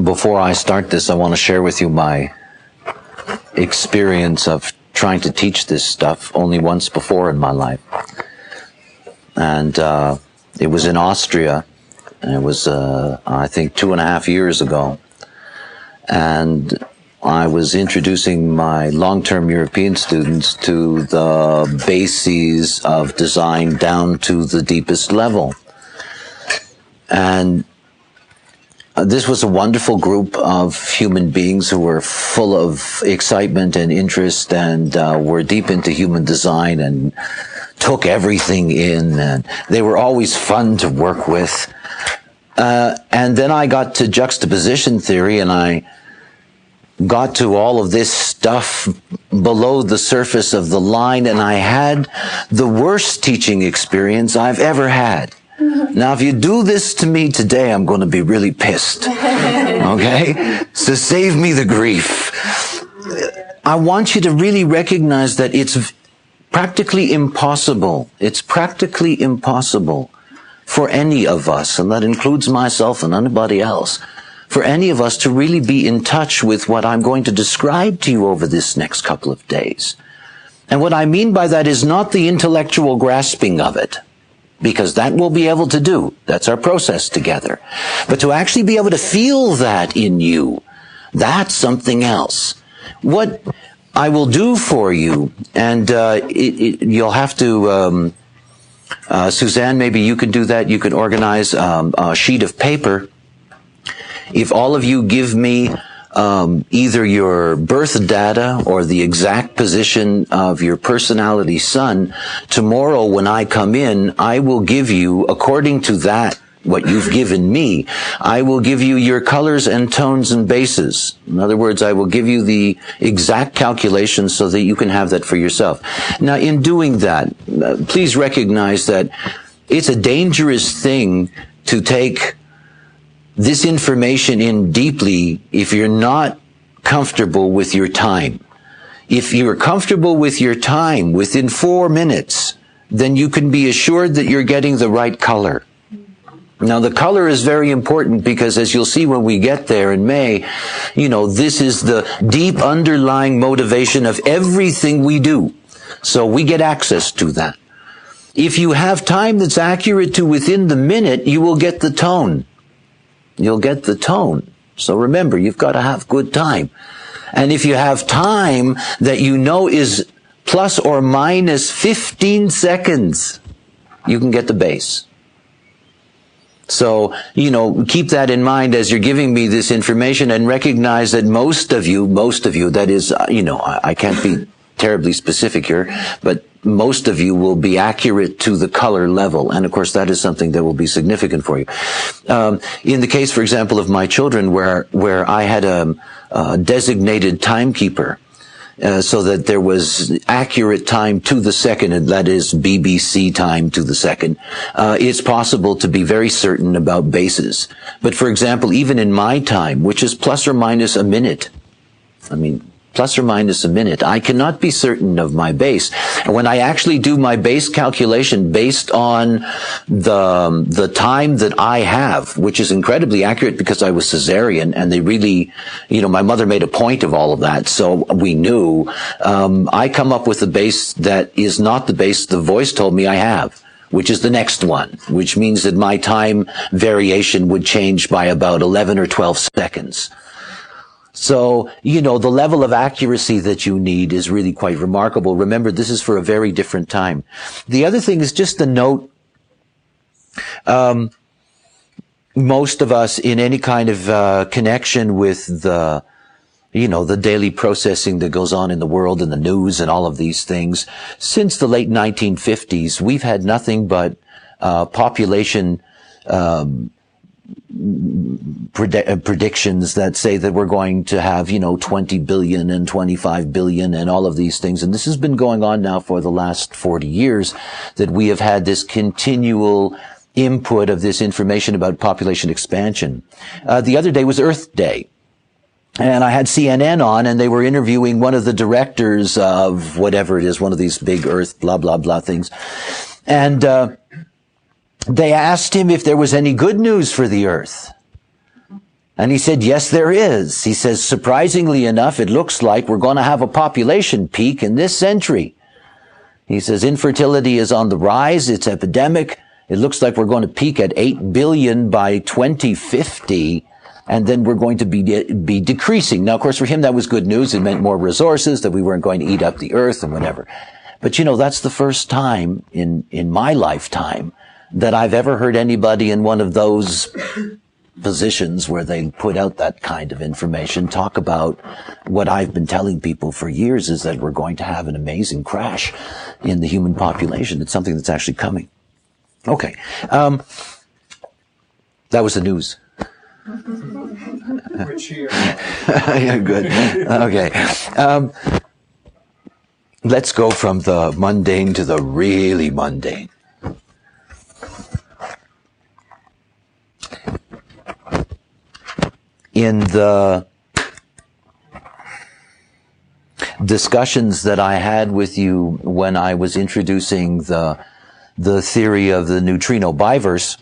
Before I start this, I want to share with you my experience of trying to teach this stuff only once before in my life. And it was in Austria, and it was, I think, 2.5 years ago. And I was introducing my long-term European students to the bases of design down to the deepest level. And this was a wonderful group of human beings who were full of excitement and interest and were deep into human design and took everything in, and they were always fun to work with. And then I got to juxtaposition theory, and I got to all of this stuff below the surface of the line, and I had the worst teaching experience I've ever had. Now, if you do this to me today, I'm going to be really pissed. Okay? So save me the grief. I want you to really recognize that it's practically impossible. It's practically impossible for any of us, and that includes myself and anybody else, for any of us to really be in touch with what I'm going to describe to you over this next couple of days. And what I mean by that is not the intellectual grasping of it, because that we'll be able to do. That's our process together. But to actually be able to feel that in you, that's something else. What I will do for you, and you'll have to, Suzanne, maybe you can do that. You can organize a sheet of paper. If all of you give me either your birth data or the exact position of your personality sun, tomorrow when I come in, I will give you, according to that, what you've given me, I will give you your colors and tones and bases. In other words, I will give you the exact calculations so that you can have that for yourself. Now, in doing that, please recognize that it's a dangerous thing to take this information in deeply if you're not comfortable with your time. If you're comfortable with your time within 4 minutes, then you can be assured that you're getting the right color. Now, the color is very important because, as you'll see when we get there in May, this is the deep underlying motivation of everything we do. So we get access to that. If you have time that's accurate to within the minute, you will get the tone. You'll get the tone. So remember, you've got to have good time. And if you have time that you know is plus or minus 15 seconds, you can get the base. So, keep that in mind as you're giving me this information, and recognize that most of you, that is, I can't be terribly specific here, but most of you will be accurate to the color level. And of course, that is something that will be significant for you. In the case, for example, of my children, where I had a designated timekeeper, so that there was accurate time to the second, and that is BBC time to the second, it's possible to be very certain about bases. But for example, even in my time, which is plus or minus a minute, plus or minus a minute, I cannot be certain of my base. And when I actually do my base calculation based on the time that I have, which is incredibly accurate because I was cesarean, and they really, my mother made a point of all of that, so we knew, I come up with a base that is not the base the voice told me I have, which is the next one, which means that my time variation would change by about 11 or 12 seconds. So, the level of accuracy that you need is really quite remarkable. Remember, this is for a very different time. The other thing is just a note. Most of us in any kind of connection with the daily processing that goes on in the world and the news and all of these things, since the late 1950s, we've had nothing but population predictions that say that we're going to have, 20 billion and 25 billion and all of these things. And this has been going on now for the last 40 years, that we have had this continual input of this information about population expansion. The other day was Earth Day. And I had CNN on, and they were interviewing one of the directors of whatever it is, one of these big Earth blah, blah, blah things. And they asked him if there was any good news for the Earth. And he said, yes, there is. He says, surprisingly enough, it looks like we're going to have a population peak in this century. He says, infertility is on the rise. It's epidemic. It looks like we're going to peak at 8 billion by 2050. And then we're going to be decreasing. Now, of course, for him, that was good news. It meant more resources, that we weren't going to eat up the earth and whatever. But that's the first time in my lifetime that I've ever heard anybody in one of those positions where they put out that kind of information talk about what I've been telling people for years, is that we're going to have an amazing crash in the human population. It's something that's actually coming. Okay. That was the news. We're cheering. Yeah, good. Okay. Let's go from the mundane to the really mundane. In the discussions that I had with you when I was introducing the theory of the neutrino biverse,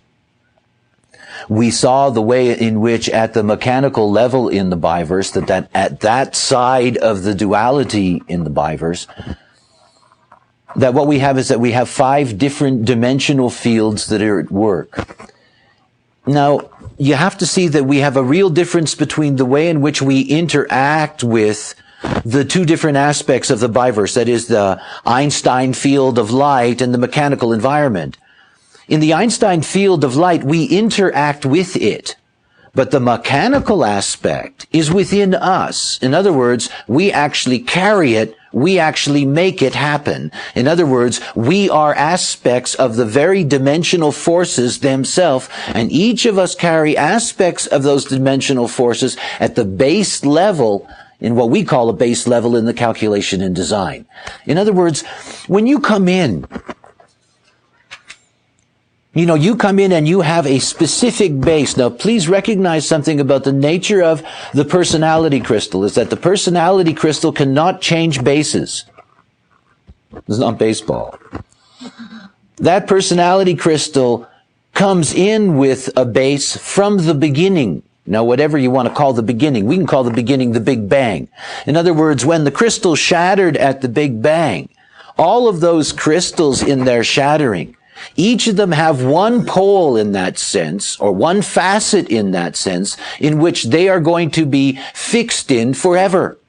we saw the way in which at the mechanical level in the biverse, that at that side of the duality in the biverse, that what we have is that we have 5 different dimensional fields that are at work. Now, you have to see that we have a real difference between the way in which we interact with the 2 different aspects of the biverse, that is the Einstein field of light and the mechanical environment. In the Einstein field of light, we interact with it, but the mechanical aspect is within us. In other words, we actually carry it. We actually make it happen. In other words, we are aspects of the very dimensional forces themselves, and each of us carry aspects of those dimensional forces at the base level, in what we call a base level in the calculation and design. In other words, when you come in, you come in and you have a specific base. Now, please recognize something about the nature of the personality crystal, is that the personality crystal cannot change bases. It's not baseball. That personality crystal comes in with a base from the beginning. Now, whatever you want to call the beginning, we can call the beginning the Big Bang. In other words, when the crystal shattered at the Big Bang, all of those crystals in their shattering, each of them have one pole in that sense, or one facet in that sense, in which they are going to be fixed in forever.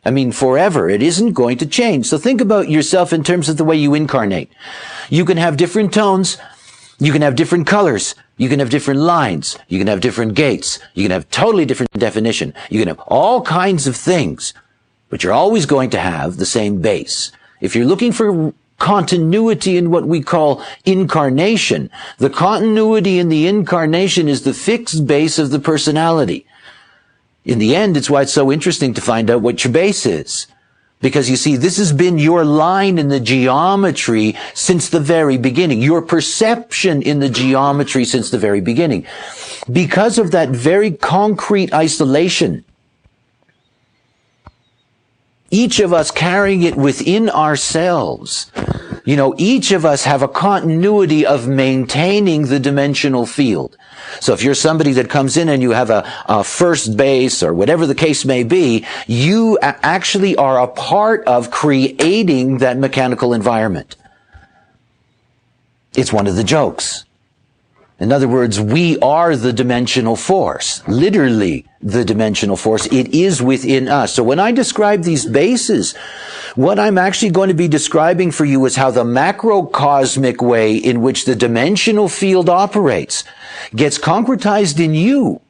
I mean, forever. It isn't going to change. So think about yourself in terms of the way you incarnate. You can have different tones. You can have different colors. You can have different lines. You can have different gaits. You can have totally different definition. You can have all kinds of things, but you're always going to have the same base. If you're looking for continuity in what we call incarnation, the continuity in the incarnation is the fixed base of the personality. In the end, it's why it's so interesting to find out what your base is. Because you see, this has been your line in the geometry since the very beginning, your perception in the geometry since the very beginning. Because of that very concrete isolation, each of us carrying it within ourselves, each of us have a continuity of maintaining the dimensional field. So if you're somebody that comes in and you have a first base or whatever the case may be, you actually are a part of creating that mechanical environment. It's one of the jokes. In other words, we are the dimensional force, literally the dimensional force. It is within us. So when I describe these bases, what I'm actually going to be describing for you is how the macrocosmic way in which the dimensional field operates gets concretized in you,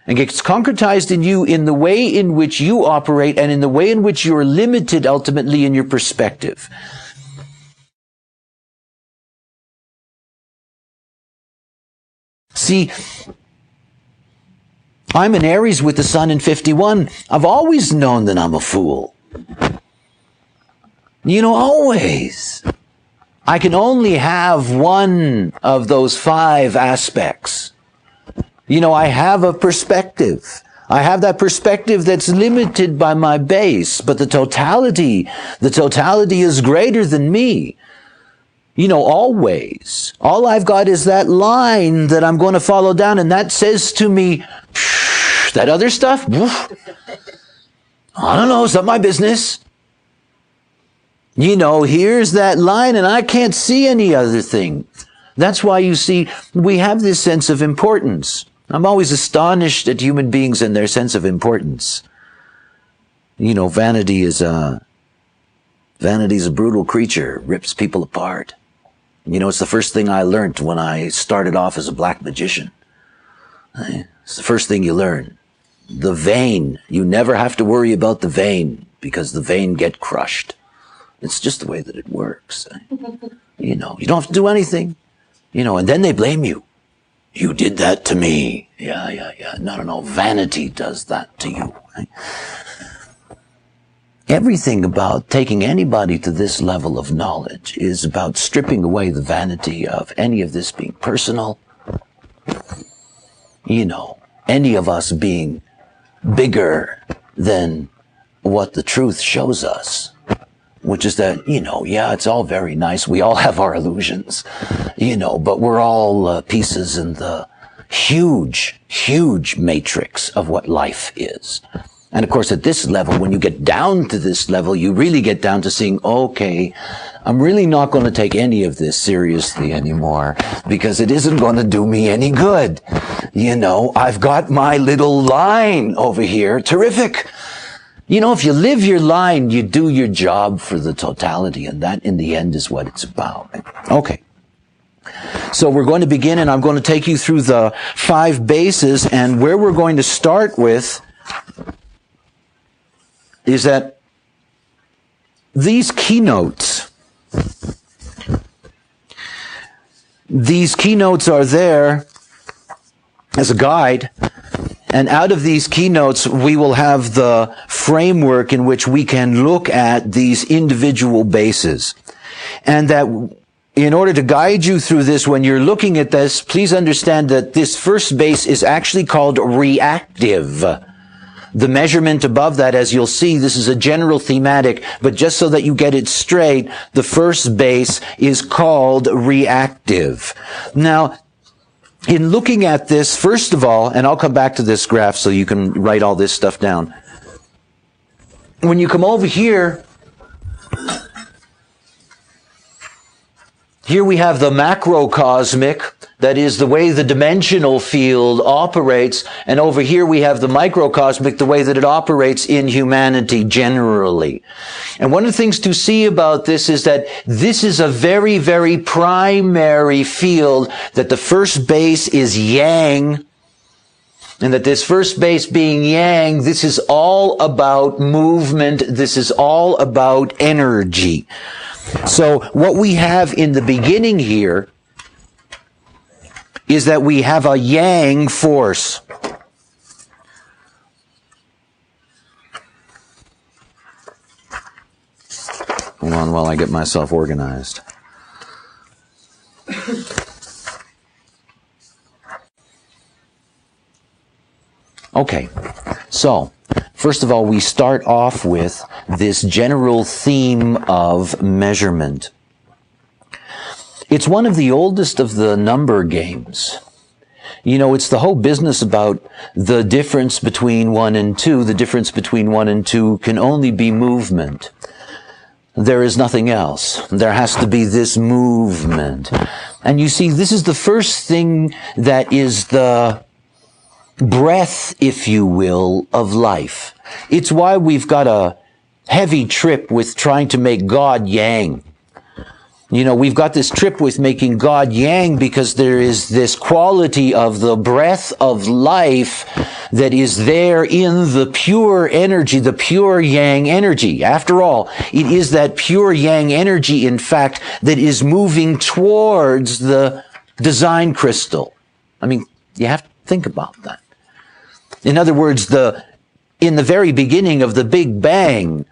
and gets concretized in you in the way in which you operate and in the way in which you're limited ultimately in your perspective. See, I'm an Aries with the sun in 51. I've always known that I'm a fool. Always. I can only have one of those 5 aspects. I have a perspective. I have that perspective that's limited by my base, but the totality is greater than me. Always. All I've got is that line that I'm going to follow down, and that says to me, That other stuff, woof, I don't know, it's not my business. Here's that line and I can't see any other thing. That's why you see, we have this sense of importance. I'm always astonished at human beings and their sense of importance. Vanity is a brutal creature, rips people apart. It's the first thing I learned when I started off as a black magician. It's the first thing you learn. The vein. You never have to worry about the vein because the vein get crushed. It's just the way that it works. You don't have to do anything. And then they blame you. You did that to me. Yeah. No. Vanity does that to you. Right? Everything about taking anybody to this level of knowledge is about stripping away the vanity of any of this being personal. Any of us being bigger than what the truth shows us. Which is that, it's all very nice. We all have our illusions, but we're all pieces in the huge, huge matrix of what life is. And of course, at this level, when you get down to this level, you really get down to seeing, okay, I'm really not going to take any of this seriously anymore because it isn't going to do me any good. I've got my little line over here. Terrific. If you live your line, you do your job for the totality, and that in the end is what it's about. Okay. So we're going to begin, and I'm going to take you through the 5 bases, and where we're going to start with is that these keynotes are there as a guide. And out of these keynotes, we will have the framework in which we can look at these individual bases. And that in order to guide you through this, when you're looking at this, please understand that this first base is actually called reactive. The measurement above that, as you'll see, this is a general thematic, but just so that you get it straight, the first base is called reactive. Now, in looking at this, first of all, and I'll come back to this graph so you can write all this stuff down. When you come over here we have the macrocosmic, that is the way the dimensional field operates, and over here we have the microcosmic, the way that it operates in humanity generally. And one of the things to see about this is that this is a very, very primary field, that the first base is yang, and that this first base being yang, this is all about movement, this is all about energy. So what we have in the beginning here is that we have a yang force. Hold on while I get myself organized. Okay, so first of all, we start off with this general theme of measurement. It's one of the oldest of the number games. It's the whole business about the difference between 1 and 2. The difference between 1 and 2 can only be movement. There is nothing else. There has to be this movement. And you see, this is the first thing that is the breath, if you will, of life. It's why we've got a heavy trip with trying to make God yang. We've got this trip with making God yang because there is this quality of the breath of life that is there in the pure energy, the pure yang energy. After all, it is that pure yang energy, in fact, that is moving towards the design crystal. You have to think about that. In other words, in the very beginning of the Big Bang,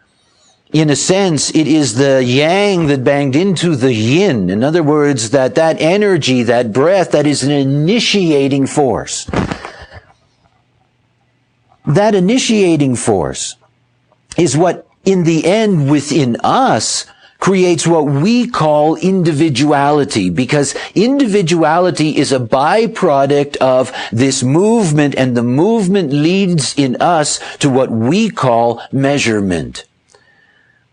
in a sense, it is the yang that banged into the yin. In other words, that energy, that breath, that is an initiating force. That initiating force is what, in the end, within us, creates what we call individuality, because individuality is a byproduct of this movement, and the movement leads in us to what we call measurement.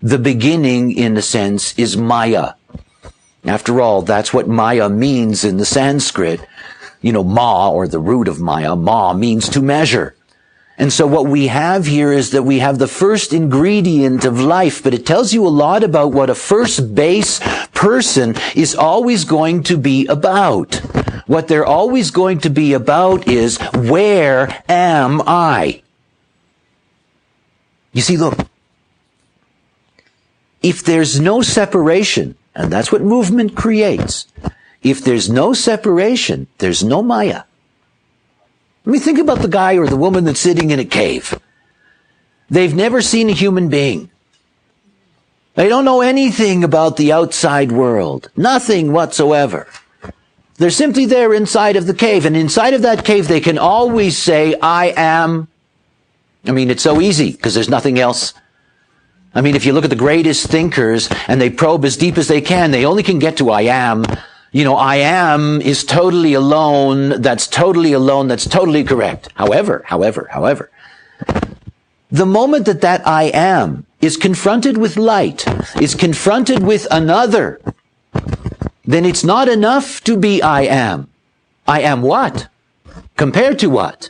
The beginning, in a sense, is Maya. After all, that's what Maya means in the Sanskrit. You know, ma, or the root of Maya, ma, means to measure. And so what we have here is that we have the first ingredient of life, but it tells you a lot about what a first base person is always going to be about. What they're always going to be about is, where am I? You see, look, if there's no separation, and that's what movement creates, if there's no separation, there's no Maya. I mean, think about the guy or the woman that's sitting in a cave. They've never seen a human being. They don't know anything about the outside world. Nothing whatsoever. They're simply there inside of the cave. And inside of that cave, they can always say, I am. I mean, it's so easy because there's nothing else. I mean, if you look at the greatest thinkers and they probe as deep as they can, they only can get to I am. You know, I am is totally alone. That's totally alone. That's totally correct. However, the moment that I am is confronted with light, is confronted with another, then it's not enough to be I am. I am what? Compared to what?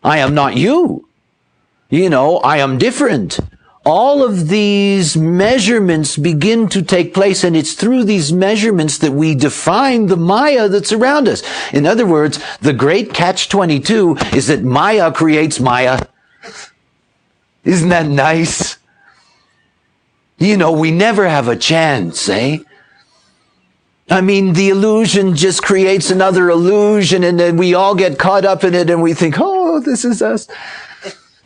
I am not you. You know, I am different. All of these measurements begin to take place, and it's through these measurements that we define the Maya that's around us. In other words, the great catch-22 is that Maya creates Maya. Isn't that nice? You know, we never have a chance, eh? I mean, the illusion just creates another illusion, and then we all get caught up in it, and we think, oh, this is us.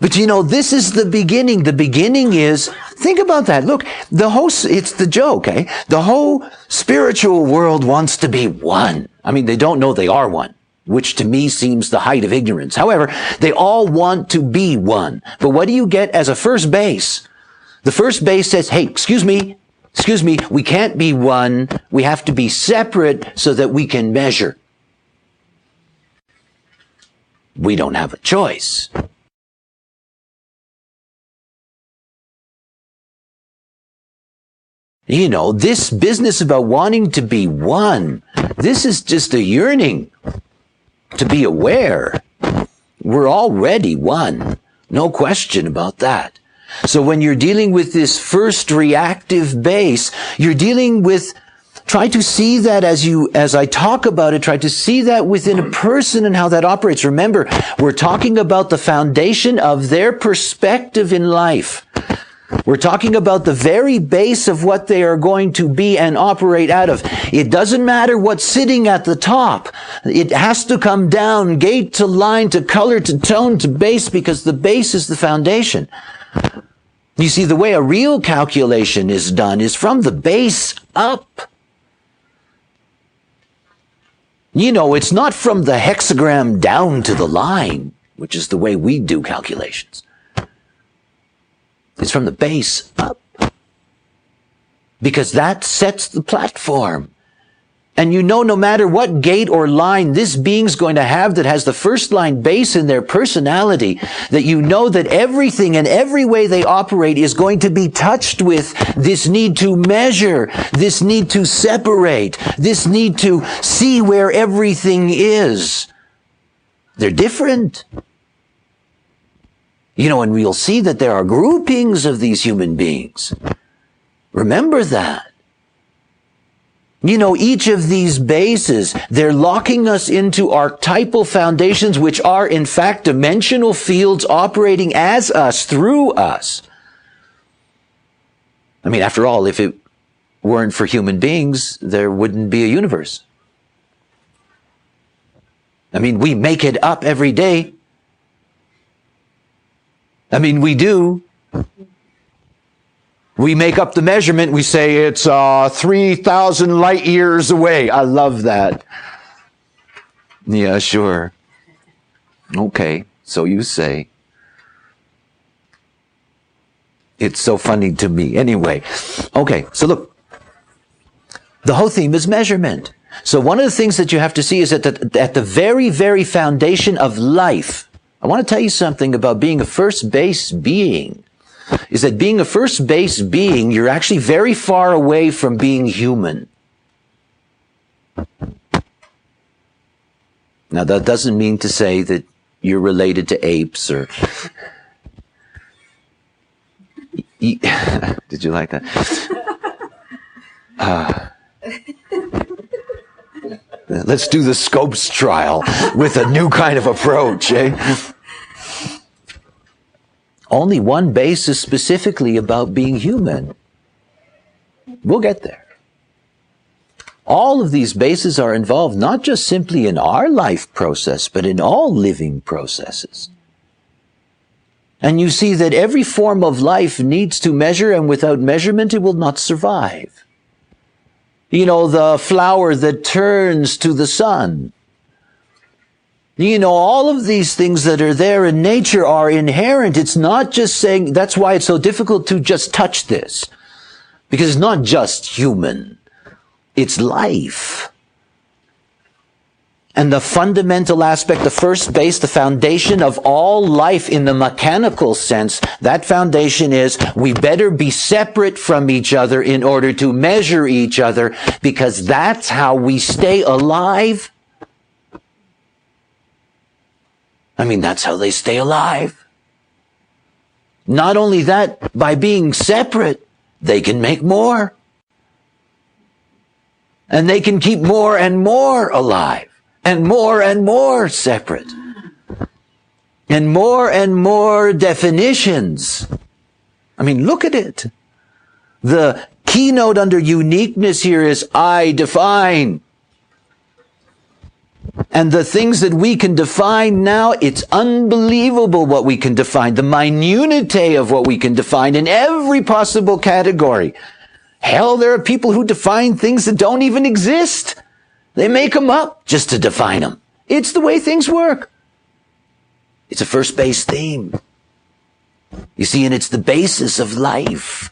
But you know, this is the beginning. The beginning is, think about that. Look, it's the joke, eh? The whole spiritual world wants to be one. I mean, they don't know they are one, which to me seems the height of ignorance. However, they all want to be one. But what do you get as a first base? The first base says, hey, excuse me, we can't be one. We have to be separate so that we can measure. We don't have a choice. You know, this business about wanting to be one, this is just a yearning to be aware. We're already one. No question about that. So when you're dealing with this first reactive base, you're dealing with, try to see that as I talk about it, try to see that within a person and how that operates. Remember, we're talking about the foundation of their perspective in life. We're talking about the very base of what they are going to be and operate out of. It doesn't matter what's sitting at the top. It has to come down, gate to line, to color, to tone, to base, because the base is the foundation. You see, the way a real calculation is done is from the base up. You know, it's not from the hexagram down to the line, which is the way we do calculations. It's from the base up. Because that sets the platform. And you know, no matter what gate or line this being's going to have that has the first line base in their personality, that you know that everything and every way they operate is going to be touched with this need to measure, this need to separate, this need to see where everything is. They're different. You know, and we'll see that there are groupings of these human beings. Remember that. You know, each of these bases, they're locking us into archetypal foundations, which are, in fact, dimensional fields operating as us, through us. I mean, after all, if it weren't for human beings, there wouldn't be a universe. I mean, we make it up every day. I mean, we do. We make up the measurement. We say it's 3,000 light years away. I love that. Yeah, sure. Okay, so you say. It's so funny to me. Anyway, okay, so look. The whole theme is measurement. So one of the things that you have to see is that at the very, very foundation of life, I want to tell you something about being a first base being, is that being a first base being, you're actually very far away from being human. Now, that doesn't mean to say that you're related to apes or... Did you like that? Let's do the Scopes trial with a new kind of approach, eh? Only one base is specifically about being human. We'll get there. All of these bases are involved not just simply in our life process, but in all living processes. And you see that every form of life needs to measure, and without measurement it will not survive. You know, the flower that turns to the sun. You know, all of these things that are there in nature are inherent. It's not just saying, that's why it's so difficult to just touch this. Because it's not just human. It's life. And the fundamental aspect, the first base, the foundation of all life in the mechanical sense, that foundation is we better be separate from each other in order to measure each other, because that's how we stay alive. I mean, that's how they stay alive. Not only that, by being separate, they can make more. And they can keep more and more alive. And more separate. And more definitions. I mean, look at it. The keynote under uniqueness here is I define. And the things that we can define now, it's unbelievable what we can define. The minutiae of what we can define in every possible category. Hell, there are people who define things that don't even exist. They make them up just to define them. It's the way things work. It's a first base theme. You see, and it's the basis of life.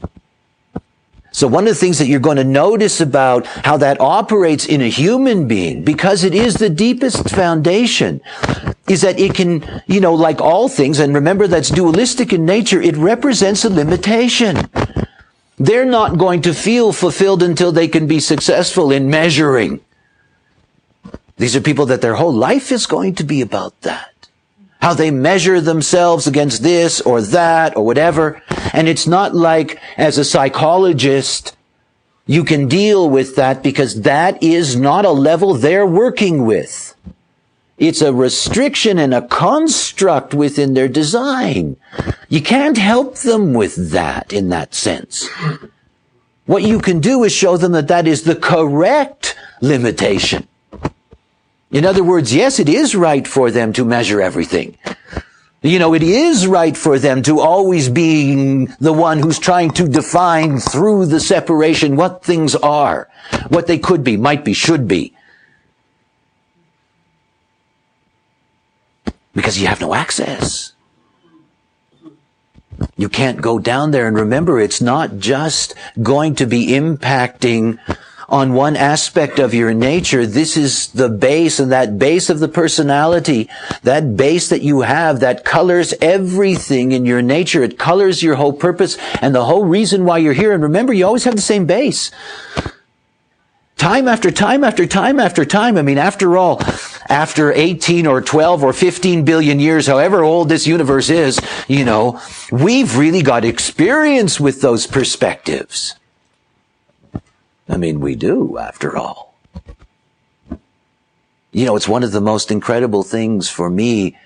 So one of the things that you're going to notice about how that operates in a human being, because it is the deepest foundation, is that it can, you know, like all things, and remember that's dualistic in nature, it represents a limitation. They're not going to feel fulfilled until they can be successful in measuring. These are people that their whole life is going to be about that. How they measure themselves against this or that or whatever. And it's not like, as a psychologist, you can deal with that, because that is not a level they're working with. It's a restriction and a construct within their design. You can't help them with that in that sense. What you can do is show them that that is the correct limitation. In other words, yes, it is right for them to measure everything. You know, it is right for them to always be the one who's trying to define through the separation what things are, what they could be, might be, should be. Because you have no access. You can't go down there. And remember, it's not just going to be impacting on one aspect of your nature. This is the base, and that base of the personality, that base that you have, that colors everything in your nature. It colors your whole purpose and the whole reason why you're here. And remember, you always have the same base. Time after time after time after time. I mean, after all, after 18 or 12 or 15 billion years, however old this universe is, you know, we've really got experience with those perspectives. I mean, we do, after all. You know, it's one of the most incredible things for me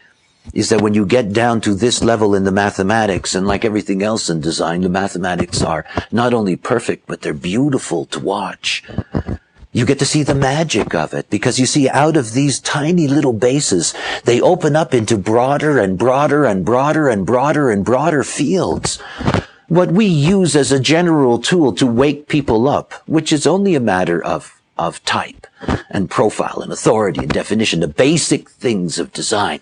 is that when you get down to this level in the mathematics, and like everything else in design, the mathematics are not only perfect, but they're beautiful to watch. You get to see the magic of it, because you see, out of these tiny little bases, they open up into broader and broader and broader and broader and broader fields. What we use as a general tool to wake people up, which is only a matter of type and profile and authority and definition, the basic things of design.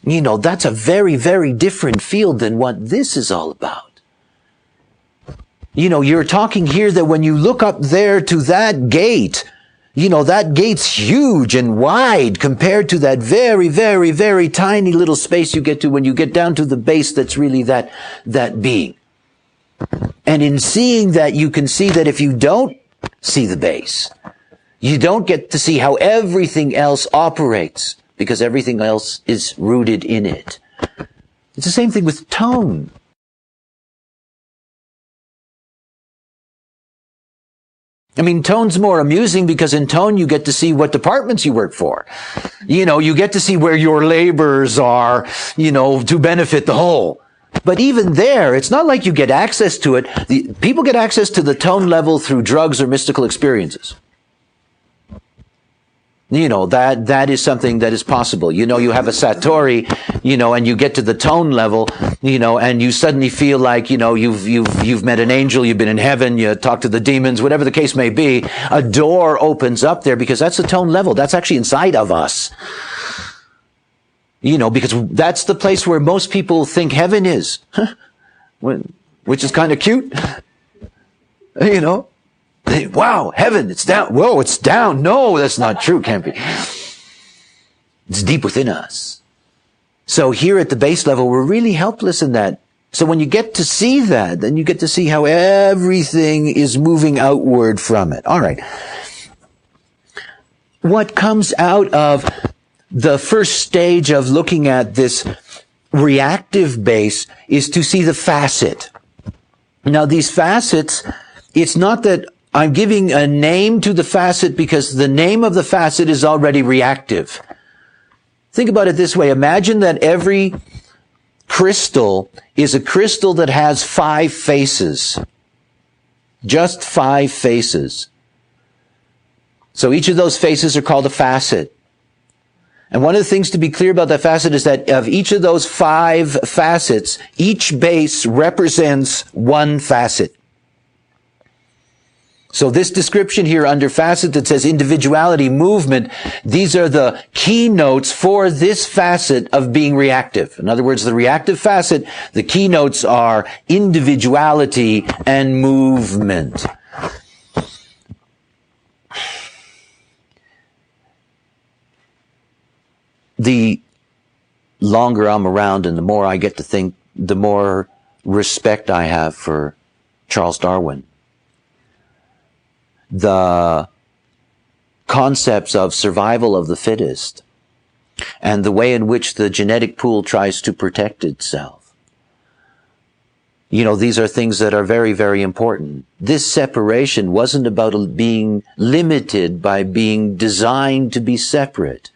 You know, that's a very, very different field than what this is all about. You're talking here that when you look up there to that gate, that gate's huge and wide compared to that very, very, very tiny little space you get to when you get down to the base that's really that being. And in seeing that, you can see that if you don't see the base, you don't get to see how everything else operates, because everything else is rooted in it. It's the same thing with tone. I mean, tone's more amusing because in tone you get to see what departments you work for. You get to see where your labors are, to benefit the whole. But even there, it's not like you get access to it. People get access to the tone level through drugs or mystical experiences. That is something that is possible. You have a Satori, and you get to the tone level, and you suddenly feel like, you've met an angel, you've been in heaven, you talk to the demons, whatever the case may be. A door opens up there because that's the tone level. That's actually inside of us. Because that's the place where most people think heaven is. Which is kind of cute. Wow, heaven, it's down. Whoa, it's down. No, that's not true. Can't be. It's deep within us. So here at the base level, we're really helpless in that. So when you get to see that, then you get to see how everything is moving outward from it. All right. What comes out of the first stage of looking at this reactive base is to see the facet. Now, these facets, it's not that I'm giving a name to the facet because the name of the facet is already reactive. Think about it this way. Imagine that every crystal is a crystal that has 5 faces. Just 5 faces. So each of those faces are called a facet. And one of the things to be clear about that facet is that of each of those 5 facets, each base represents one facet. So this description here under facet that says individuality, movement, these are the keynotes for this facet of being reactive. In other words, the reactive facet, the keynotes are individuality and movement. The longer I'm around and the more I get to think, the more respect I have for Charles Darwin. The concepts of survival of the fittest and the way in which the genetic pool tries to protect itself. These are things that are very, very important. This separation wasn't about being limited by being designed to be separate.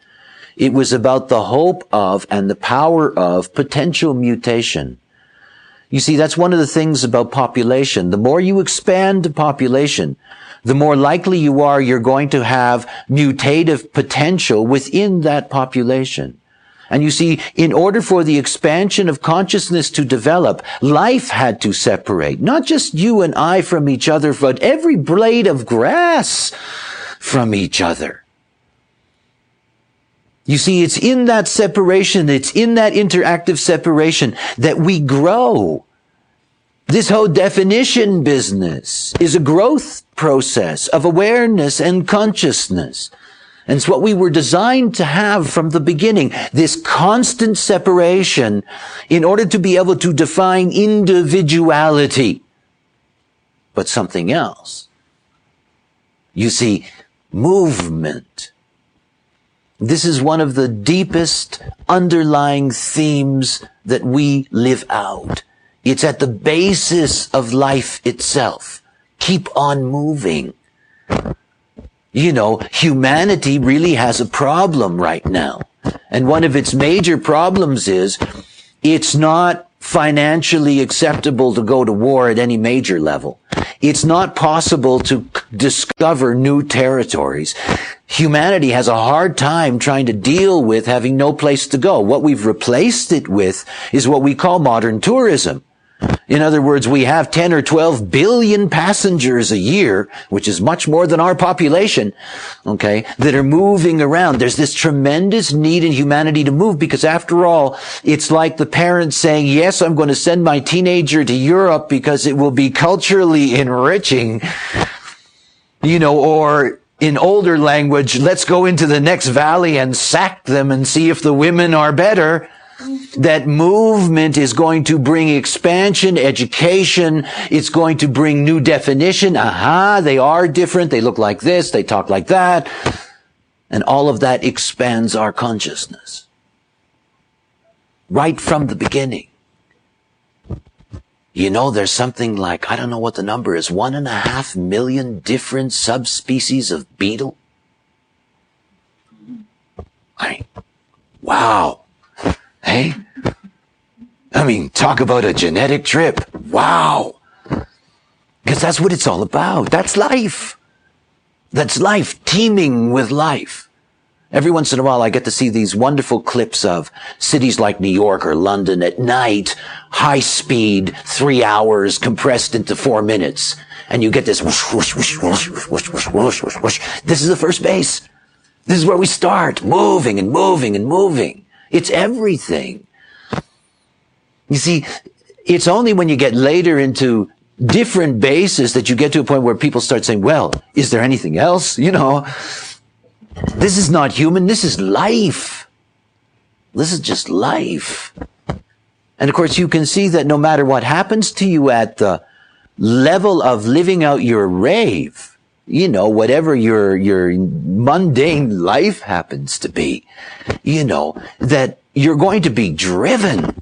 It was about the hope of and the power of potential mutation. You see, that's one of the things about population. The more you expand the population, the more likely you're going to have mutative potential within that population. And you see, in order for the expansion of consciousness to develop, life had to separate. Not just you and I from each other, but every blade of grass from each other. You see, it's in that separation, it's in that interactive separation that we grow. This whole definition business is a growth process of awareness and consciousness. And it's what we were designed to have from the beginning, this constant separation in order to be able to define individuality. But something else. You see, movement. This is one of the deepest underlying themes that we live out. It's at the basis of life itself. Keep on moving. Humanity really has a problem right now. And one of its major problems is it's not financially acceptable to go to war at any major level. It's not possible to discover new territories. Humanity has a hard time trying to deal with having no place to go. What we've replaced it with is what we call modern tourism. In other words, we have 10 or 12 billion passengers a year, which is much more than our population, okay, that are moving around. There's this tremendous need in humanity to move because after all, it's like the parents saying, yes, I'm going to send my teenager to Europe because it will be culturally enriching, or in older language, let's go into the next valley and sack them and see if the women are better. That movement is going to bring expansion, education. It's going to bring new definition. Aha, they are different. They look like this. They talk like that. And all of that expands our consciousness. Right from the beginning. There's something like, I don't know what the number is, 1.5 million different subspecies of beetle. Wow. Hey? Talk about a genetic trip. Wow. Because that's what it's all about. That's life. That's life, teeming with life. Every once in a while I get to see these wonderful clips of cities like New York or London at night, high speed, 3 hours compressed into 4 minutes. And you get this whoosh, whoosh, whoosh, whoosh, whoosh, whoosh, whoosh, whoosh, whoosh. This is the first base. This is where we start, moving and moving and moving. It's everything. You see, it's only when you get later into different bases that you get to a point where people start saying, well, is there anything else? This is not human. This is life. This is just life. And of course, you can see that no matter what happens to you at the level of living out your rave, whatever your mundane life happens to be, that you're going to be driven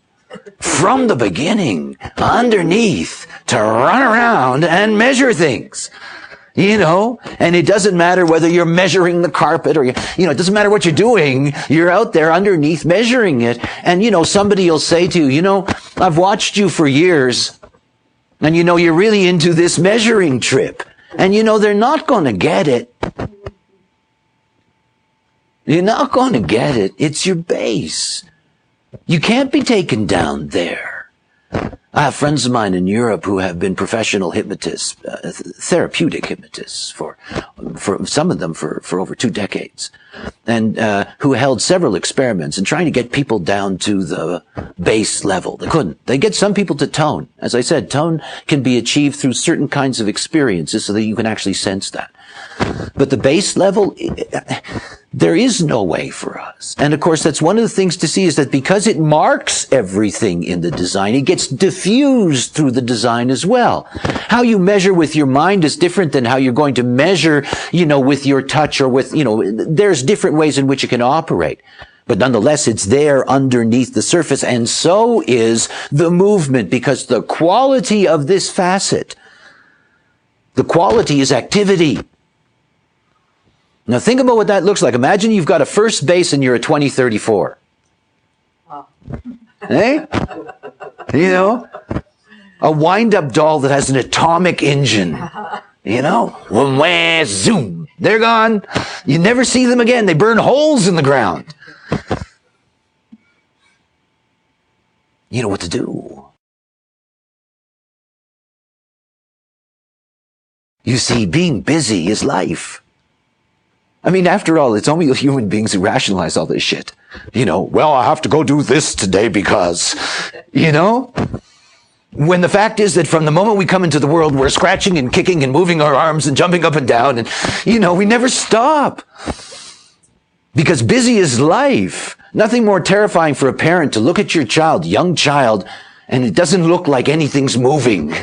from the beginning underneath to run around and measure things, and it doesn't matter whether you're measuring the carpet or, it doesn't matter what you're doing. You're out there underneath measuring it. And, somebody will say to you, I've watched you for years and, you're really into this measuring trip. And they're not going to get it. You're not going to get it. It's your base. You can't be taken down there. I have friends of mine in Europe who have been professional hypnotists, therapeutic hypnotists for some of them for over 2 decades, and who held several experiments in trying to get people down to the base level. They couldn't. They get some people to tone. As I said, tone can be achieved through certain kinds of experiences so that you can actually sense that. But the base level, there is no way for us. And of course, that's one of the things to see is that because it marks everything in the design, it gets diffused through the design as well. How you measure with your mind is different than how you're going to measure, with your touch or with, there's different ways in which it can operate. But nonetheless, it's there underneath the surface. And so is the movement, because the quality of this facet, the quality is activity. Now think about what that looks like. Imagine you've got a first base and you're a 2034. Wow. Eh? A wind-up doll that has an atomic engine. Zoom. They're gone. You never see them again. They burn holes in the ground. You know what to do. You see, being busy is life. After all, it's only human beings who rationalize all this shit. Well, I have to go do this today because, when the fact is that from the moment we come into the world, we're scratching and kicking and moving our arms and jumping up and down and, we never stop. Because busy is life. Nothing more terrifying for a parent to look at your child, young child, and it doesn't look like anything's moving.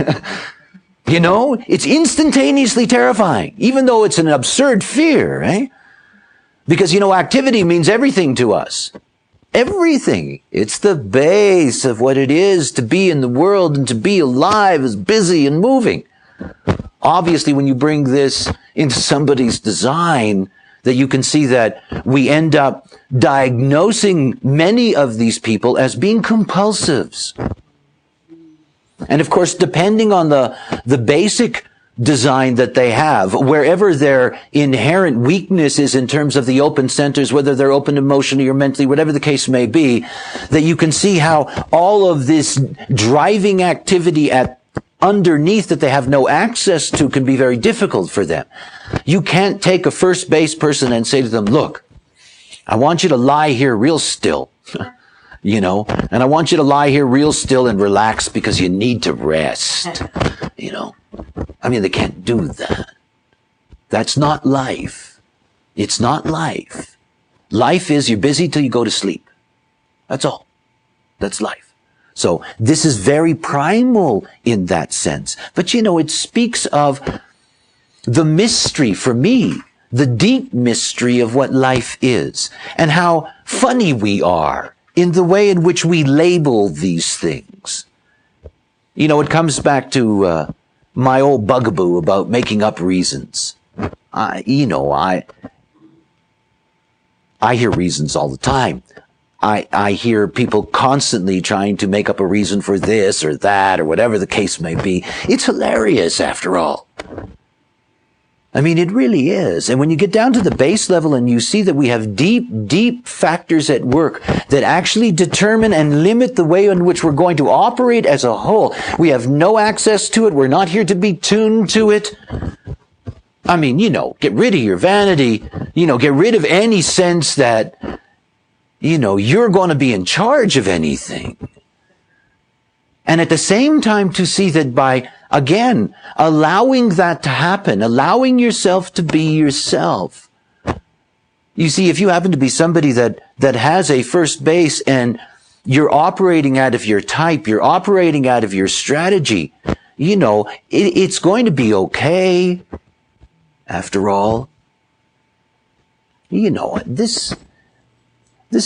It's instantaneously terrifying, even though it's an absurd fear, eh? Because, activity means everything to us. Everything. It's the base of what it is to be in the world and to be alive is busy and moving. Obviously, when you bring this into somebody's design, that you can see that we end up diagnosing many of these people as being compulsives. And of course, depending on the basic design that they have, wherever their inherent weakness is in terms of the open centers, whether they're open emotionally or mentally, whatever the case may be, that you can see how all of this driving activity at underneath that they have no access to can be very difficult for them. You can't take a first base person and say to them, look, I want you to lie here real still, and I want you to lie here real still and relax because you need to rest, they can't do that. That's not life. It's not life. Life is you're busy till you go to sleep. That's all. That's life. So this is very primal in that sense. But it speaks of the mystery for me, the deep mystery of what life is, and how funny we are in the way in which we label these things. It comes back to my old bugaboo about making up reasons. I hear reasons all the time. I hear people constantly trying to make up a reason for this or that or whatever the case may be. It's hilarious after all. It really is. And when you get down to the base level and you see that we have deep, deep factors at work that actually determine and limit the way in which we're going to operate as a whole, we have no access to it. We're not here to be tuned to it. Get rid of your vanity. Get rid of any sense that, you're going to be in charge of anything. And at the same time to see that by, again, allowing that to happen, allowing yourself to be yourself. You see, if you happen to be somebody that has a first base and you're operating out of your type, you're operating out of your strategy, it's going to be okay. After all, this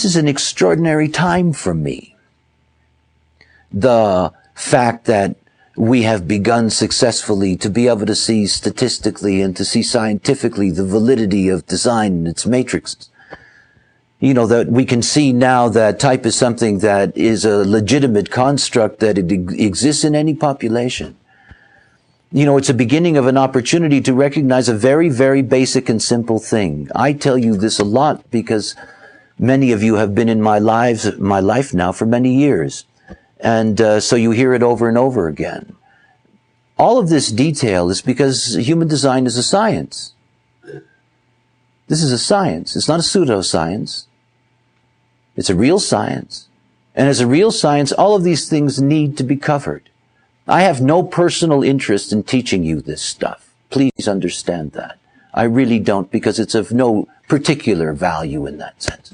is an extraordinary time for me. The fact that we have begun successfully to be able to see statistically and to see scientifically the validity of design and its matrices. That we can see now that type is something that is a legitimate construct, that it exists in any population. It's a beginning of an opportunity to recognize a very, very basic and simple thing. I tell you this a lot because many of you have been in my life now for many years. And so you hear it over and over again. All of this detail is because human design is a science. This is a science. It's not a pseudoscience. It's a real science. And as a real science, all of these things need to be covered. I have no personal interest in teaching you this stuff. Please understand that. I really don't, because it's of no particular value in that sense.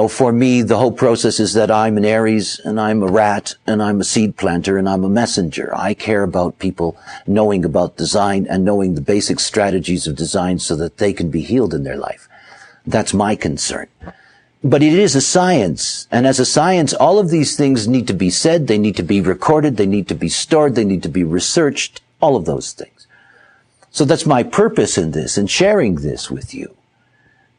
For me, the whole process is that I'm an Aries and I'm a rat and I'm a seed planter and I'm a messenger. I care about people knowing about design and knowing the basic strategies of design so that they can be healed in their life. That's my concern. But it is a science. And as a science, all of these things need to be said. They need to be recorded. They need to be stored. They need to be researched. All of those things. So that's my purpose in this and sharing this with you.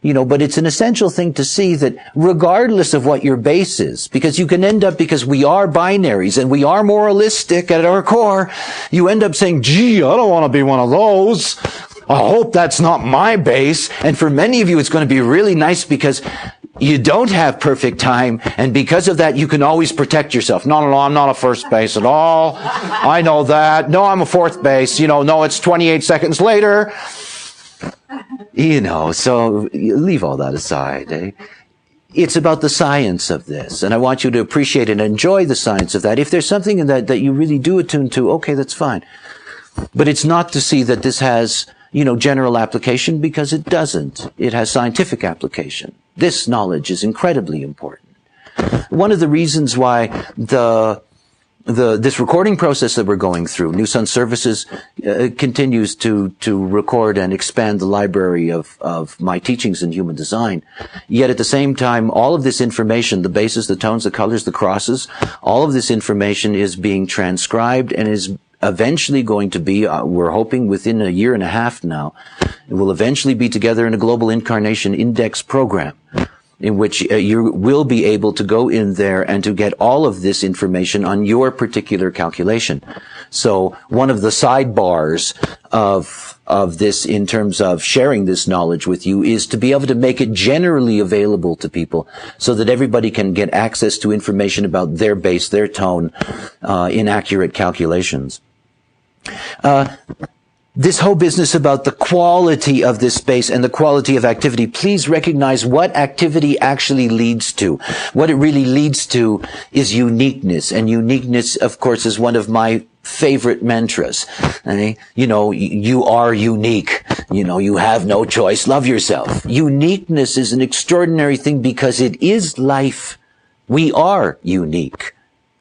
But it's an essential thing to see that regardless of what your base is, because you can end up, because we are binaries and we are moralistic at our core, you end up saying, gee, I don't want to be one of those. I hope that's not my base. And for many of you, it's going to be really nice because you don't have perfect time, and because of that, you can always protect yourself. No, I'm not a first base at all. I know that. No, I'm a fourth base. No, it's 28 seconds later. So leave all that aside. Eh? It's about the science of this, and I want you to appreciate and enjoy the science of that. If there's something in that you really do attune to, okay, that's fine. But it's not to see that this has, general application, because it doesn't. It has scientific application. This knowledge is incredibly important. One of the reasons why this recording process that we're going through, New Sun Services continues to record and expand the library of my teachings in human design. Yet at the same time, all of this information, the bases, the tones, the colors, the crosses, all of this information is being transcribed and is eventually going to be, we're hoping within a year and a half now, it will eventually be together in a global incarnation index program, in which you will be able to go in there and to get all of this information on your particular calculation. So one of the sidebars of this in terms of sharing this knowledge with you is to be able to make it generally available to people so that everybody can get access to information about their base, their tone, in accurate calculations. This whole business about the quality of this space and the quality of activity, please recognize what activity actually leads to. What it really leads to is uniqueness. And uniqueness, of course, is one of my favorite mantras. You know, you are unique. You know, you have no choice. Love yourself. Uniqueness is an extraordinary thing because it is life. We are unique.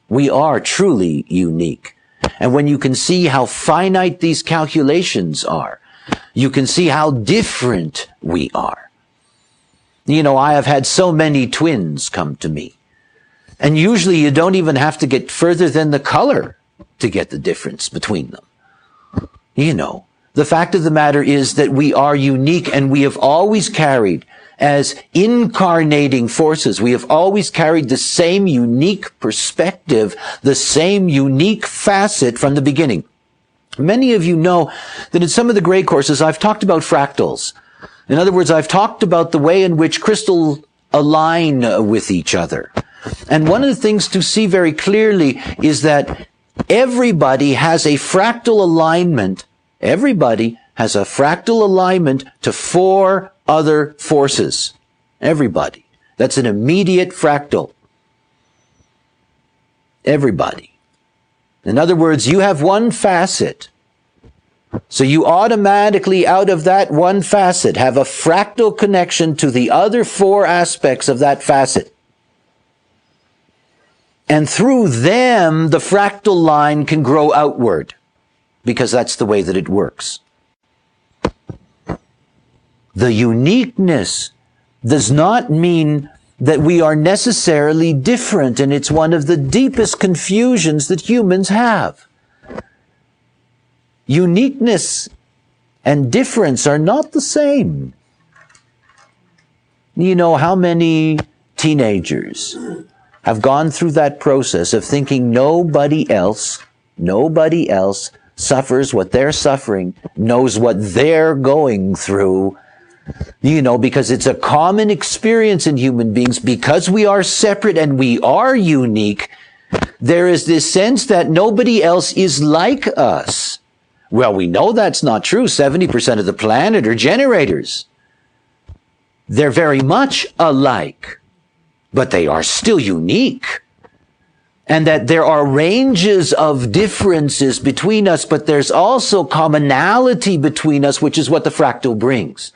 We are truly unique. And when you can see how finite these calculations are, you can see how different we are. You know, I have had so many twins come to me. And usually you don't even have to get further than the color to get the difference between them. You know, the fact of the matter is that we are unique and we have always carried as incarnating forces. We have always carried the same unique perspective, the same unique facet from the beginning. Many of you know that in some of the grade courses I've talked about fractals. In other words, I've talked about the way in which crystals align with each other. And one of the things to see very clearly is that everybody has a fractal alignment. Everybody has a fractal alignment to 4 other forces. Everybody. That's an immediate fractal. Everybody. In other words, you have one facet. So you automatically, out of that one facet, have a fractal connection to the other 4 aspects of that facet. And through them, the fractal line can grow outward, because that's the way that it works. The uniqueness does not mean that we are necessarily different, and it's one of the deepest confusions that humans have. Uniqueness and difference are not the same. You know how many teenagers have gone through that process of thinking nobody else suffers what they're suffering, knows what they're going through, you know, because it's a common experience in human beings. Because we are separate and we are unique, there is this sense that nobody else is like us. Well, we know that's not true. 70% of the planet are generators. They're very much alike, but they are still unique. And that there are ranges of differences between us, but there's also commonality between us, which is what the fractal brings.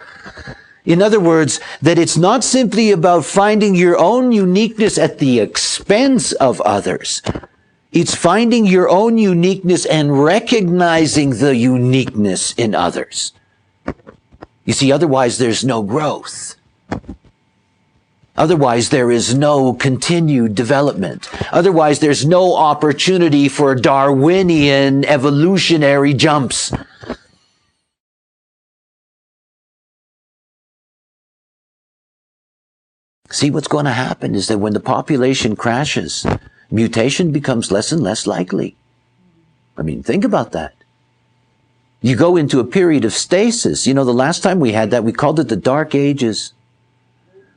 In other words, that it's not simply about finding your own uniqueness at the expense of others. It's finding your own uniqueness and recognizing the uniqueness in others. You see, otherwise there's no growth. Otherwise, there is no continued development. Otherwise, there's no opportunity for Darwinian evolutionary jumps. See, what's going to happen is that when the population crashes, mutation becomes less and less likely. I mean, think about that. You go into a period of stasis. You know, the last time we had that, we called it the Dark Ages.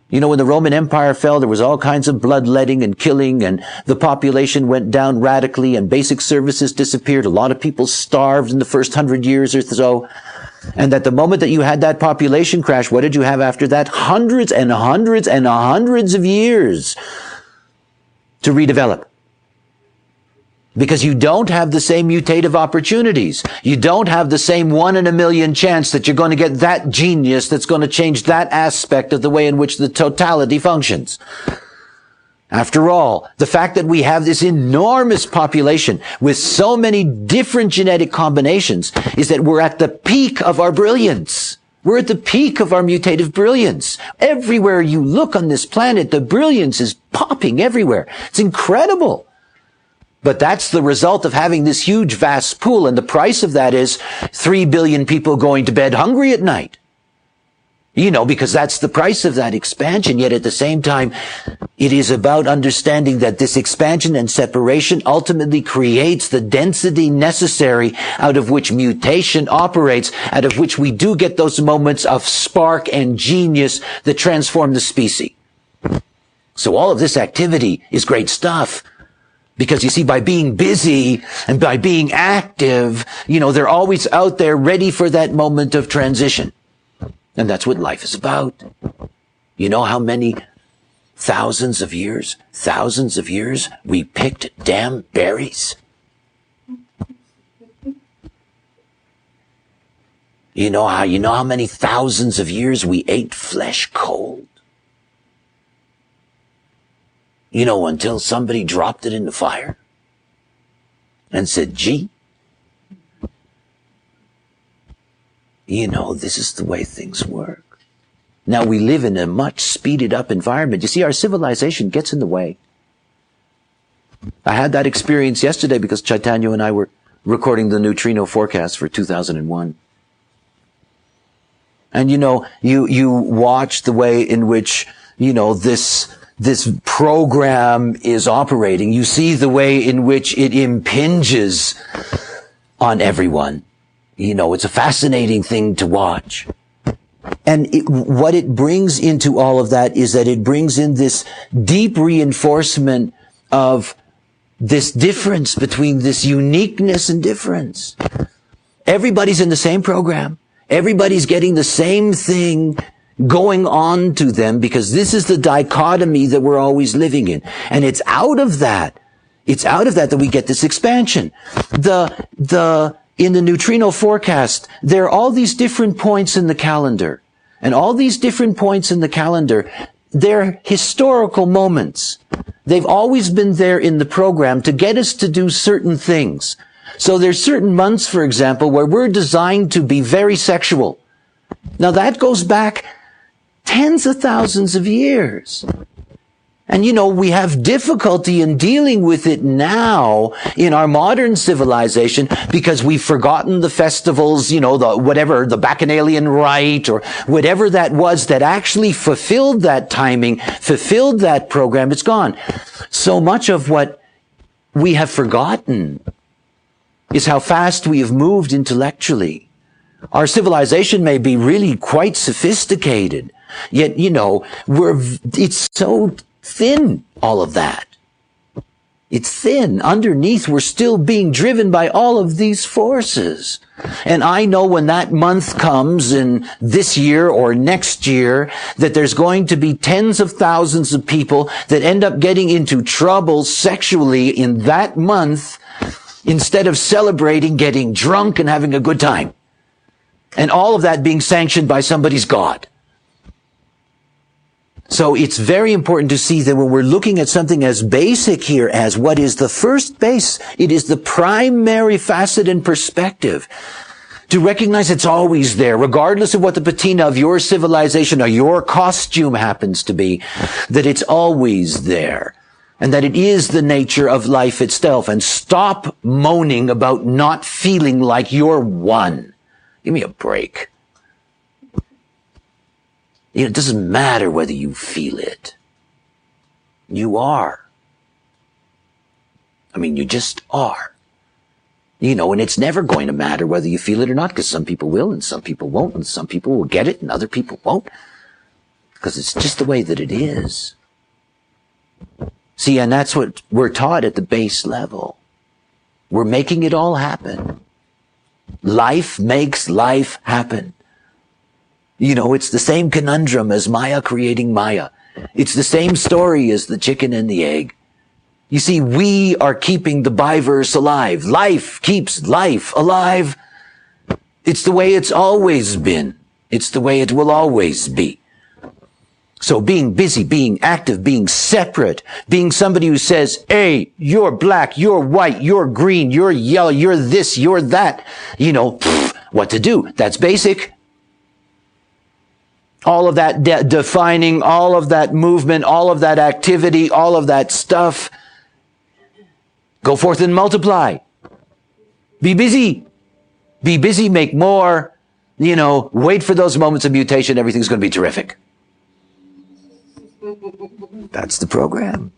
You know, when the Roman Empire fell, there was all kinds of bloodletting and killing, and the population went down radically, and basic services disappeared. A lot of people starved in the first 100 years or so. And at the moment that you had that population crash, what did you have after that? Hundreds and hundreds and hundreds of years to redevelop. Because you don't have the same mutative opportunities. You don't have the same 1 in a million chance that you're going to get that genius that's going to change that aspect of the way in which the totality functions. After all, the fact that we have this enormous population with so many different genetic combinations is that we're at the peak of our brilliance. We're at the peak of our mutative brilliance. Everywhere you look on this planet, the brilliance is popping everywhere. It's incredible. But that's the result of having this huge, vast pool, and the price of that is 3 billion people going to bed hungry at night. Because that's the price of that expansion. Yet at the same time, it is about understanding that this expansion and separation ultimately creates the density necessary out of which mutation operates, out of which we do get those moments of spark and genius that transform the species. So all of this activity is great stuff. Because you see, by being busy and by being active, they're always out there ready for that moment of transition. And that's what life is about. You know how many thousands of years we picked damn berries? You know how many thousands of years we ate flesh cold? Until somebody dropped it in the fire and said, gee, this is the way things work. Now we live in a much speeded up environment. You see, our civilization gets in the way. I had that experience yesterday because Chaitanya and I were recording the neutrino forecast for 2001. And you watch the way in which, this program is operating. You see the way in which it impinges on everyone. It's a fascinating thing to watch. And what it brings into all of that is that it brings in this deep reinforcement of this difference between this uniqueness and difference. Everybody's in the same program. Everybody's getting the same thing going on to them because this is the dichotomy that we're always living in. And it's out of that that we get this expansion. In the neutrino forecast, there are all these different points in the calendar. And all these different points in the calendar, they're historical moments. They've always been there in the program to get us to do certain things. So there's certain months, for example, where we're designed to be very sexual. Now that goes back tens of thousands of years. And we have difficulty in dealing with it now in our modern civilization because we've forgotten the festivals, the Bacchanalian rite or whatever that was that actually fulfilled that timing, fulfilled that program. It's gone. So much of what we have forgotten is how fast we have moved intellectually. Our civilization may be really quite sophisticated, yet, it's so thin, all of that. It's thin. Underneath, we're still being driven by all of these forces. And I know when that month comes in this year or next year, that there's going to be tens of thousands of people that end up getting into trouble sexually in that month instead of celebrating, getting drunk, and having a good time. And all of that being sanctioned by somebody's God. So it's very important to see that when we're looking at something as basic here as what is the first base, it is the primary facet and perspective. To recognize it's always there, regardless of what the patina of your civilization or your costume happens to be, that it's always there. And that it is the nature of life itself. And stop moaning about not feeling like you're one. Give me a break. It doesn't matter whether you feel it. You are. You just are. And it's never going to matter whether you feel it or not, because some people will and some people won't, and some people will get it and other people won't. Because it's just the way that it is. See, and that's what we're taught at the base level. We're making it all happen. Life makes life happen. It's the same conundrum as Maya creating Maya. It's the same story as the chicken and the egg. You see, we are keeping the biverse alive. Life keeps life alive. It's the way it's always been. It's the way it will always be. So being busy, being active, being separate, being somebody who says, hey, you're black, you're white, you're green, you're yellow, you're this, you're that, what to do. That's basic. All of that defining, all of that movement, all of that activity, all of that stuff. Go forth and multiply. Be busy. Be busy, make more. Wait for those moments of mutation, everything's going to be terrific. That's the program.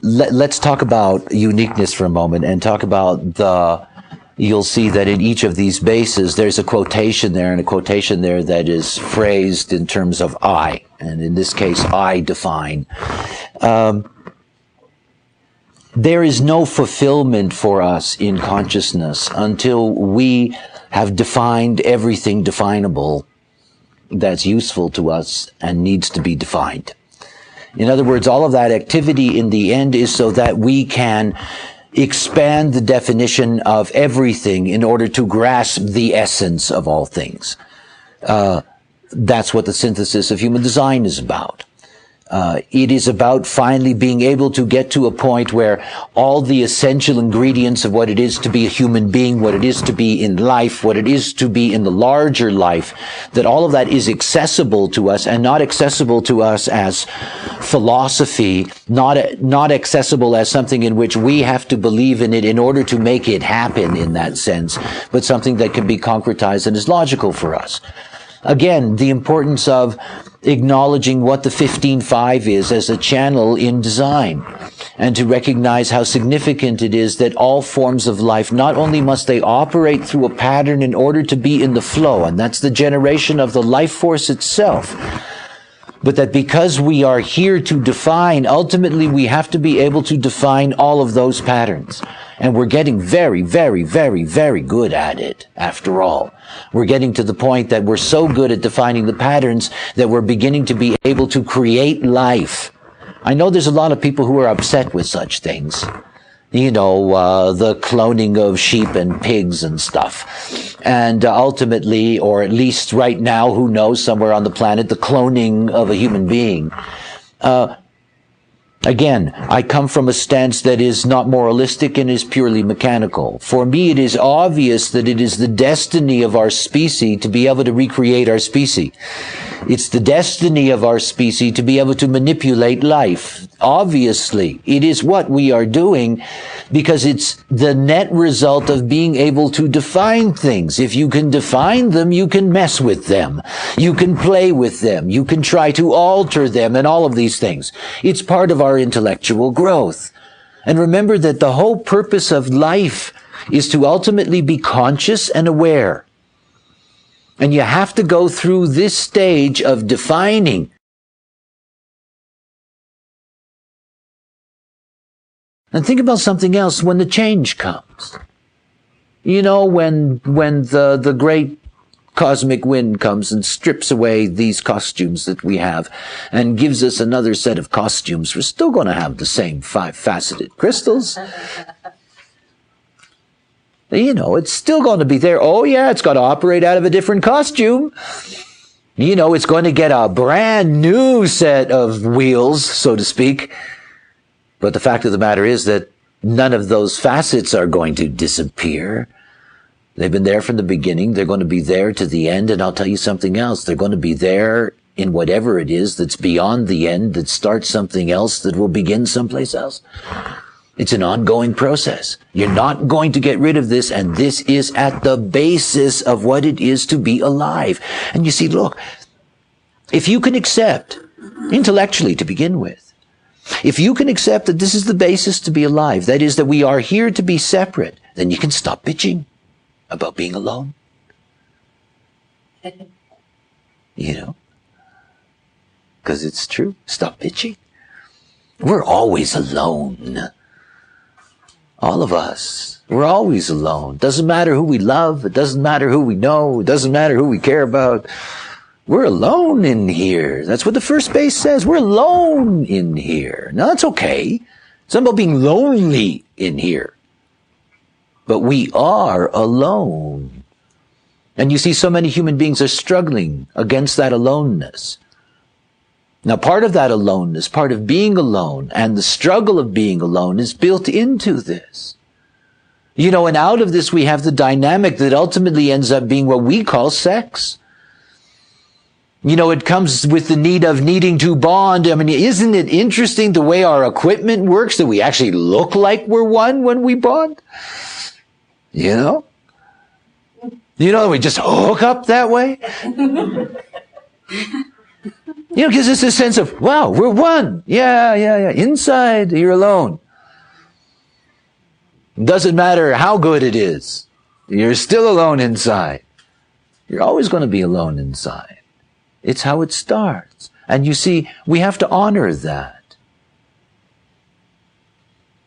Let's talk about uniqueness for a moment and talk about you'll see that in each of these bases, there's a quotation there, and a quotation there that is phrased in terms of I. And in this case, I define. There is no fulfillment for us in consciousness until we have defined everything definable that's useful to us and needs to be defined. In other words, all of that activity in the end is so that we can expand the definition of everything in order to grasp the essence of all things. That's what the synthesis of human design is about. It is about finally being able to get to a point where all the essential ingredients of what it is to be a human being, what it is to be in life, what it is to be in the larger life, that all of that is accessible to us, and not accessible to us as philosophy, not accessible as something in which we have to believe in it in order to make it happen in that sense, but something that can be concretized and is logical for us. Again, the importance of acknowledging what the 15-5 is as a channel in design, and to recognize how significant it is that all forms of life, not only must they operate through a pattern in order to be in the flow, and that's the generation of the life force itself, but that because we are here to define, ultimately we have to be able to define all of those patterns. And we're getting very, very, very, very good at it, after all. We're getting to the point that we're so good at defining the patterns that we're beginning to be able to create life. I know there's a lot of people who are upset with such things. The cloning of sheep and pigs and stuff. And ultimately, or at least right now, who knows, somewhere on the planet, the cloning of a human being. Again, I come from a stance that is not moralistic and is purely mechanical. For me, it is obvious that it is the destiny of our species to be able to recreate our species. It's the destiny of our species to be able to manipulate life. Obviously, it is what we are doing because it's the net result of being able to define things. If you can define them, you can mess with them. You can play with them. You can try to alter them and all of these things. It's part of our intellectual growth. And remember that the whole purpose of life is to ultimately be conscious and aware. And you have to go through this stage of defining. And think about something else when the change comes. When the great cosmic wind comes and strips away these costumes that we have and gives us another set of costumes, we're still going to have the same 5-faceted crystals. It's still going to be there. Oh yeah, it's got to operate out of a different costume. It's going to get a brand new set of wheels, so to speak. But the fact of the matter is that none of those facets are going to disappear. They've been there from the beginning. They're going to be there to the end. And I'll tell you something else. They're going to be there in whatever it is that's beyond the end, that starts something else that will begin someplace else. It's an ongoing process. You're not going to get rid of this, and this is at the basis of what it is to be alive. And you see, look, if you can accept, intellectually to begin with, if you can accept that this is the basis to be alive, that is, that we are here to be separate, then you can stop bitching about being alone. Because it's true. Stop bitching. We're always alone. All of us. We're always alone. Doesn't matter who we love. It doesn't matter who we know. It doesn't matter who we care about. We're alone in here. That's what the first base says. We're alone in here. Now, that's okay. It's not about being lonely in here. But we are alone. And you see, so many human beings are struggling against that aloneness. Now, part of that aloneness, part of being alone, and the struggle of being alone is built into this. And out of this we have the dynamic that ultimately ends up being what we call sex. It comes with the need of needing to bond. I mean, isn't it interesting the way our equipment works, that we actually look like we're one when we bond? You know, we just hook up that way. Because it's a sense of, wow, we're one. Yeah. Inside, you're alone. Doesn't matter how good it is. You're still alone inside. You're always going to be alone inside. It's how it starts. And you see, we have to honor that.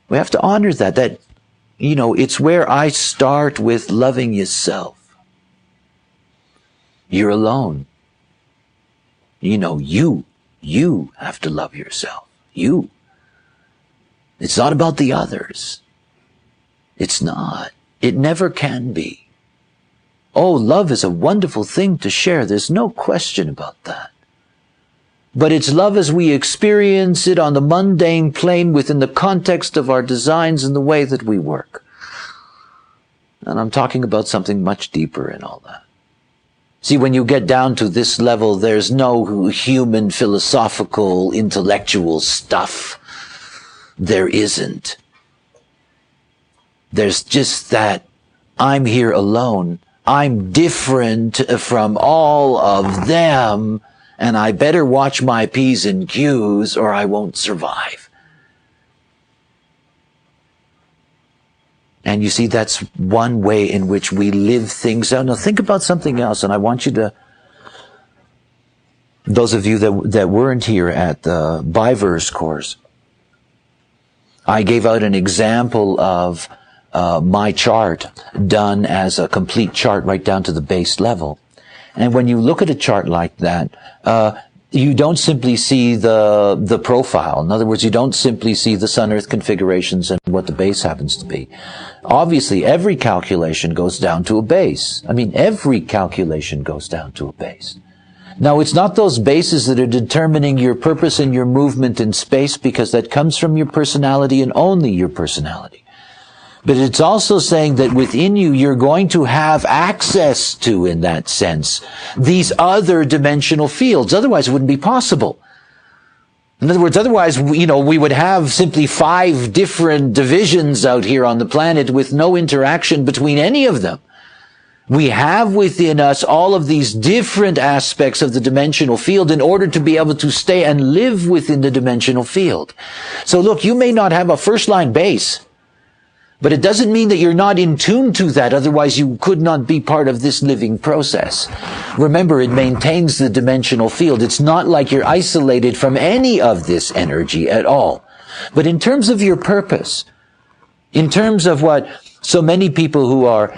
We have to honor that, it's where I start with loving yourself. You're alone. You have to love yourself. You. It's not about the others. It's not. It never can be. Oh, love is a wonderful thing to share. There's no question about that. But it's love as we experience it on the mundane plane within the context of our designs and the way that we work. And I'm talking about something much deeper in all that. See, when you get down to this level, there's no human philosophical, intellectual stuff. There isn't. There's just that I'm here alone. I'm different from all of them, and I better watch my P's and Q's or I won't survive. And you see, that's one way in which we live things out. Now think about something else, and I want you to, those of you that weren't here at the By-Verse course, I gave out an example of my chart done as a complete chart right down to the base level. And when you look at a chart like that, you don't simply see the profile. In other words, you don't simply see the Sun-Earth configurations and what the base happens to be. Obviously, every calculation goes down to a base. Every calculation goes down to a base. Now, it's not those bases that are determining your purpose and your movement in space, because that comes from your personality and only your personality. But it's also saying that within you, you're going to have access to, in that sense, these other dimensional fields. Otherwise, it wouldn't be possible. In other words, otherwise, we would have simply 5 different divisions out here on the planet with no interaction between any of them. We have within us all of these different aspects of the dimensional field in order to be able to stay and live within the dimensional field. So look, you may not have a first-line base, but it doesn't mean that you're not in tune to that. Otherwise, you could not be part of this living process. Remember, it maintains the dimensional field. It's not like you're isolated from any of this energy at all. But in terms of your purpose, in terms of what so many people who are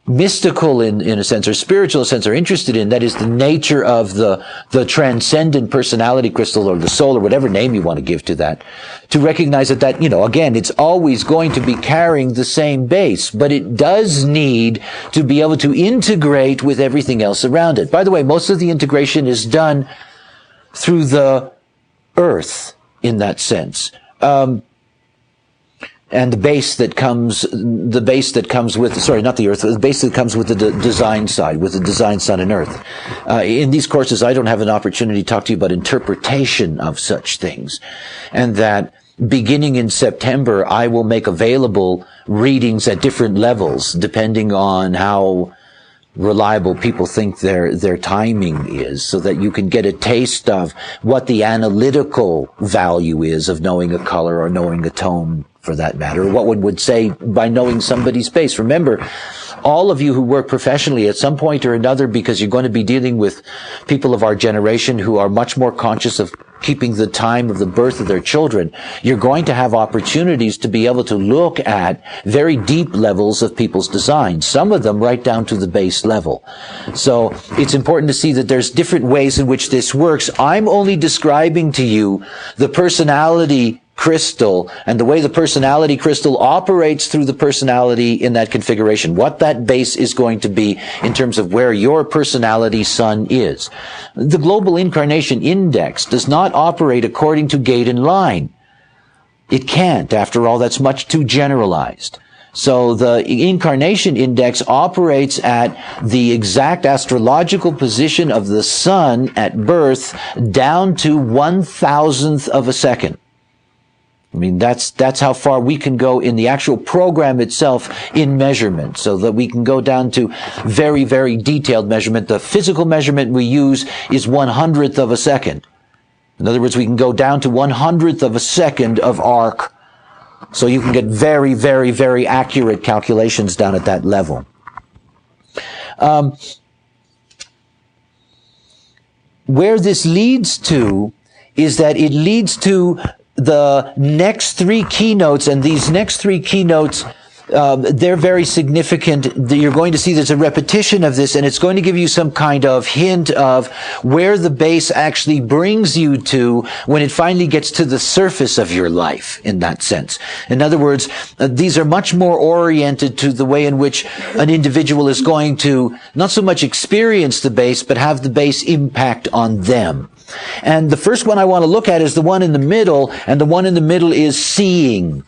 mystical in a sense, or spiritual sense, are interested in, that is the nature of the transcendent personality crystal, or the soul, or whatever name you want to give to that, to recognize that, again, it's always going to be carrying the same base, but it does need to be able to integrate with everything else around it. By the way, most of the integration is done through the earth in that sense. And the base that comes with, not the earth, the base that comes with the design side, with the design sun and earth. In these courses, I don't have an opportunity to talk to you about interpretation of such things. And that beginning in September, I will make available readings at different levels, depending on how reliable people think their timing is, so that you can get a taste of what the analytical value is of knowing a color or knowing a tone, for that matter, or what one would say by knowing somebody's base. Remember, all of you who work professionally at some point or another, because you're going to be dealing with people of our generation who are much more conscious of keeping the time of the birth of their children, you're going to have opportunities to be able to look at very deep levels of people's design, some of them right down to the base level. So it's important to see that there's different ways in which this works. I'm only describing to you the personality crystal and the way the personality crystal operates through the personality in that configuration, what that base is going to be in terms of where your personality sun is. The Global Incarnation Index does not operate according to gate and line. It can't. After all, that's much too generalized. So the Incarnation Index operates at the exact astrological position of the sun at birth down to 1,000th of a second. I mean, that's how far we can go in the actual program itself in measurement, so that we can go down to very, very detailed measurement. The physical measurement we use is 1/100th of a second. In other words, we can go down to 1/100th of a second of arc, so you can get very, very, very accurate calculations down at that level. Where this leads to is that it leads to the next three keynotes, and these next three keynotes, they're very significant. You're going to see there's a repetition of this, and it's going to give you some kind of hint of where the base actually brings you to when it finally gets to the surface of your life, in that sense. In other words, these are much more oriented to the way in which an individual is going to not so much experience the base, but have the base impact on them. And the first one I want to look at is the one in the middle, and the one in the middle is seeing.